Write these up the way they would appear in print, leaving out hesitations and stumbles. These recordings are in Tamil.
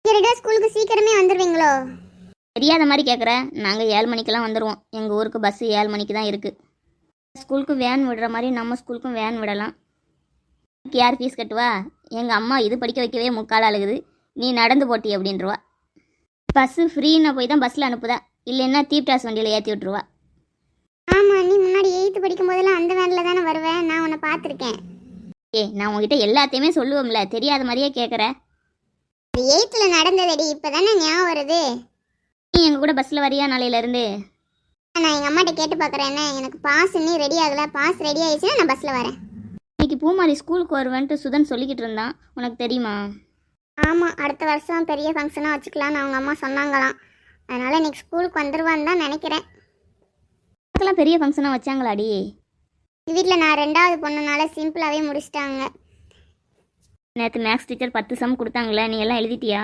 சரிடா, ஸ்கூலுக்கு சீக்கிரமே வந்துடுவீங்களோ? தெரியாத மாதிரி கேட்குற. நாங்கள் 7 மணிக்கெல்லாம் வந்துடுவோம். எங்கள் ஊருக்கு பஸ்ஸு 7 மணிக்கு தான் இருக்குது. ஸ்கூலுக்கு வேன் விடுற மாதிரி நம்ம ஸ்கூலுக்கும் வேன் விடலாம். யார் ஃபீஸ் கட்டுவா? எங்கள் அம்மா இது படிக்க வைக்கவே முக்கால் அழுகுது, நீ நடந்து போட்டி அப்படின்றவா. பஸ்ஸு ஃப்ரீன்னு போய் தான் பஸ்ஸில் அனுப்புதா, இல்லைன்னா தீப்டாஸ் வண்டியில் ஏற்றி விட்ருவா. ஆமாம், நீ முன்னாடி 8th படிக்கும் போதெல்லாம் அந்த வேனில் தானே வருவேன், நான் உன்னை பார்த்துருக்கேன். நான் உங்ககிட்ட எல்லாத்தையுமே சொல்லுவோம்ல, தெரியாத மாதிரியே கேட்குற. 8th நடந்ததடி, இப்போ தானே ஞாபகம் வருது. நீ எங்கள் கூட பஸ்ஸில் வரியா நாளையிலேருந்து? நான் எங்கள் அம்மாட்ட கேட்டு பார்க்குறேன். என்ன எனக்கு பாஸ் இன்னும் ரெடி ஆகலை, பாஸ் ரெடி ஆகிடுச்சுன்னா நான் பஸ்ஸில் வரேன். இன்னைக்கு பூமாரி ஸ்கூலுக்கு வருவேன்ட்டு சுதன் சொல்லிக்கிட்டு இருந்தான், உனக்கு தெரியுமா? ஆமாம், அடுத்த வருஷம் பெரிய ஃபங்க்ஷனாக வச்சுக்கலான்னு அவங்க அம்மா சொன்னாங்களாம். அதனால் இன்னைக்கு ஸ்கூலுக்கு வந்துடுவான்னு தான் நினைக்கிறேன். அதுக்கெல்லாம் பெரிய ஃபங்க்ஷனாக வச்சாங்களாடி? வீட்டில் நான் 2வது பொண்ணுனால சிம்பிளாகவே முடிச்சிட்டாங்க. நேற்று மேக்ஸ் டீச்சர் 10 சம் கொடுத்தாங்களே, நீ எல்லாம் எழுதிட்டியா?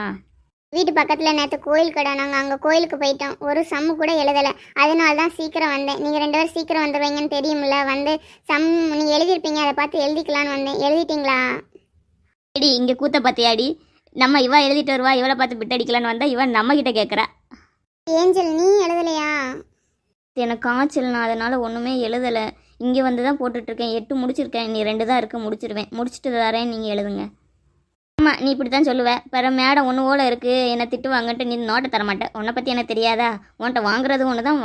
வீட்டு பக்கத்தில் நேற்று கோயில் கடை, நாங்கள் அங்கே கோயிலுக்கு போயிட்டோம். ஒரு சம்மு கூட எழுதலை, அதனால தான் சீக்கிரம் வந்தேன். நீங்கள் 2 பேரும் சீக்கிரம் வந்துடுவீங்கன்னு தெரியுமில்ல, வந்து சம் நீங்கள் எழுதியிருப்பீங்க, அதை பார்த்து எழுதிக்கலான்னு வந்தேன். எழுதிட்டீங்களா? அடி இங்கே கூத்த பார்த்தியாடி, நம்ம இவா எழுதிட்டு வருவா, இவளை பார்த்து பிட்டடிக்கலான்னு வந்தால் இவன் நம்மக்கிட்ட கேட்குறா. ஏஞ்சல், நீ எழுதலையா? எனக்கு காய்ச்சல்னா அதனால் ஒன்றுமே எழுதலை. இங்கே வந்து தான் போட்டுட்ருக்கேன். 8 முடிச்சிருக்கேன், நீ 2 தான் இருக்குது, முடிச்சிருவேன். முடிச்சுட்டு தரேன், நீங்கள் எழுதுங்க. ஆமாம், நீ இப்படி தான் சொல்லுவேன். பிற மேடம் ஒன்று ஓலை இருக்குது, என்னை திட்டுவாங்கன்ட்டு நீ நோட்டை தரமாட்டேன். உன்னை பற்றி எனக்கு தெரியாதா? உன்ட்ட வாங்குறது ஒன்று தான்,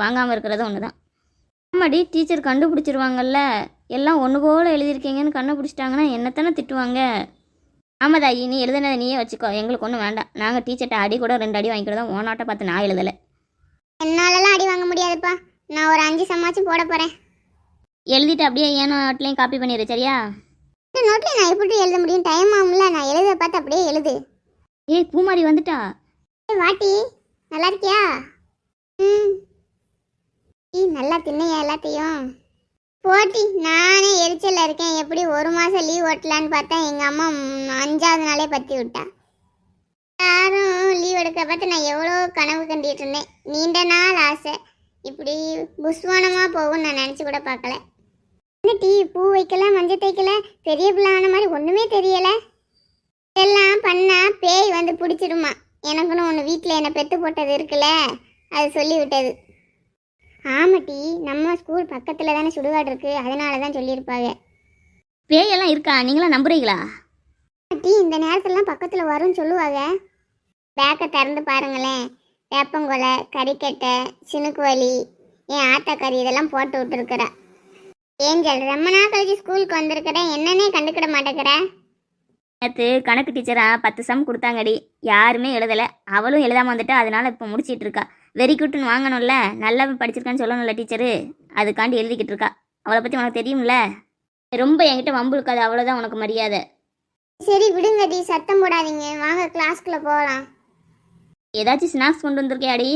வாங்காமல் இருக்கிறது ஒன்று தான். ஆமாடி, டீச்சர் கண்டுபிடிச்சிருவாங்கல்ல, எல்லாம் ஒன்று போல் எழுதியிருக்கீங்கன்னு கண்டுபிடிச்சிட்டாங்கன்னா என்னத்தானே திட்டுவாங்க. ஆமாதாயி, நீ எழுதுனதை நீயே வச்சுக்கோ, எங்களுக்கு ஒன்றும் வேண்டாம். நாங்கள் டீச்சர்கிட்ட அடி கூட 2 அடி வாங்கிக்கிறோம். உன் நோட்டை பார்த்து நான் எழுதலை. என்னாலலாம் அடி வாங்க முடியாதுப்பா, நான் ஒரு 5 சம்மாச்சும் போட போகிறேன். எழுதிட்டு அப்படியே ஏன் நோட்லையும் காப்பி பண்ணிடு, சரியா? இந்த நோட்டில் நான் எப்படி எழுத முடியும்? டைம் ஆகும்ல, நான் எழுத பார்த்து அப்படியே எழுது. ஏய், பூமாரி வந்துட்டா. வாட்டி, நல்லா இருக்கியா? நல்லா தின்னையா எல்லாத்தையும்? போட்டி, நானே எரிச்சலில் இருக்கேன். எப்படி 1 மாதம் லீவ் ஓட்டலான்னு பார்த்தா எங்கள் அம்மா 5வது நாளே பற்றி விட்டா. யாரும் லீவ் எடுக்க பார்த்து நான் எவ்வளோ கனவு கண்டிட்டு இருந்தேன். நீண்ட நாள் ஆசை இப்படி புஸ்வானமாக போகும்னு நான் நினச்சி கூட பார்க்கல. என்ன டீ, பூ வைக்கல, மஞ்சள் தைக்கல, பெரிய பிள்ளான மாதிரி ஒன்றுமே தெரியலை. எல்லாம் பண்ணால் பேய் வந்து பிடிச்சிருமா. எனக்குன்னு ஒன்று வீட்டில் என்னை பெற்று போட்டது இருக்குல்ல, அது சொல்லி விட்டது. ஆமாட்டி, நம்ம ஸ்கூல் பக்கத்தில் தானே சுடுகாடு இருக்குது, அதனால தான் சொல்லியிருப்பாங்க. பேயெல்லாம் இருக்கா? நீங்களாம் நம்புறீங்களா? டீ இந்த நேரத்துலலாம் பக்கத்தில் வரும்னு சொல்லுவாங்க. பேக்கை திறந்து பாருங்களேன், வேப்பங்கொலை, கறிக்கட்டை, சினுக்கு வலி, என் ஆத்தாக்கறி இதெல்லாம் போட்டு விட்டுருக்குற. ஏஞ்சல், ரொம்ப நாள் கழிச்சு ஸ்கூலுக்கு வந்திருக்கிறேன், என்னன்னே கண்டுக்கிட மாட்டேங்கிற. நேற்று கணக்கு டீச்சரா 10 சம் கொடுத்தாங்கடி, யாருமே எழுதலை. அவளும் எழுதாமல் வந்துட்டா, அதனால இப்போ முடிச்சிட்டு இருக்கா. வெரி குட்னு வாங்கணும்ல, நல்லா படிச்சிருக்கான்னு சொல்லணும்ல டீச்சரு, அதுக்காண்டி எழுதிக்கிட்டு இருக்கா. அவளை பற்றி உனக்கு தெரியும்ல. ரொம்ப என்கிட்ட வம்பு இருக்காது, அவ்வளோதான் உனக்கு மரியாதை. சரி விடுங்க டி, சத்தம் போடாதீங்க, வாங்க கிளாஸ்க்குள்ளே போகலாம். ஏதாச்சும் ஸ்நாக்ஸ் கொண்டு வந்திருக்கியாடி?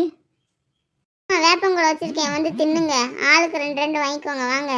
வேப்பங்குளம் வச்சுருக்கேன், வந்து தின்னுங்க. ஆளுக்கு 2 வாங்கிக்கோங்க, வாங்க.